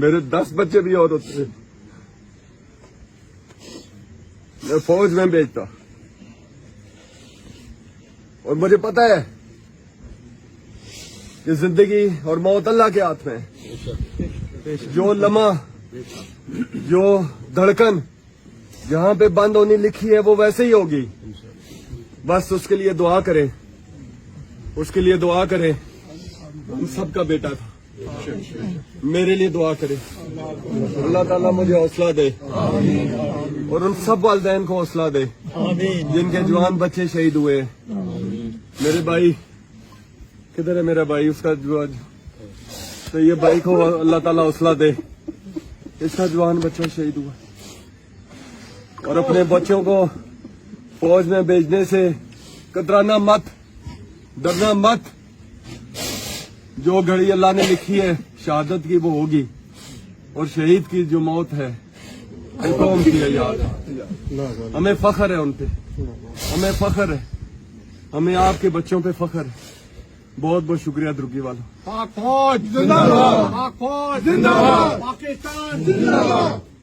میرے 10 بچے بھی اور ہوتے ہیں. میں فوج میں بیچتا اور مجھے پتا ہے کہ زندگی اور موت اللہ کے ہاتھ میں ہے. جو لمحہ جو دھڑکن جہاں پہ بند ہونی لکھی ہے وہ ویسے ہی ہوگی. بس اس کے لیے دعا کریں, اس کے لیے دعا کریں. ہم سب کا بیٹا تھا, میرے لیے دعا کریں. اللہ تعالیٰ مجھے حوصلہ دے اور ان سب والدین کو حوصلہ دے جن کے جوان بچے شہید ہوئے. میرے بھائی کدھر ہے؟ میرا بھائی, اس کا جو تو یہ بھائی کو اللہ تعالیٰ حوصلہ دے. اس کا جوان بچہ شہید ہوا اور اپنے بچوں کو فوج میں بھیجنے سے کترانا مت, ڈرنا مت. جو گھڑی اللہ نے لکھی ہے شہادت کی وہ ہوگی, اور شہید کی جو موت ہے وہ قوم کی ہے یاد. ہمیں فخر ہے ان پہ, ہمیں فخر ہے, ہمیں آپ کے بچوں پہ فخر ہے. بہت بہت شکریہ درگی والوں. پاک فوج زندہ باد, پاک فوج زندہ باد, پاکستان زندہ باد.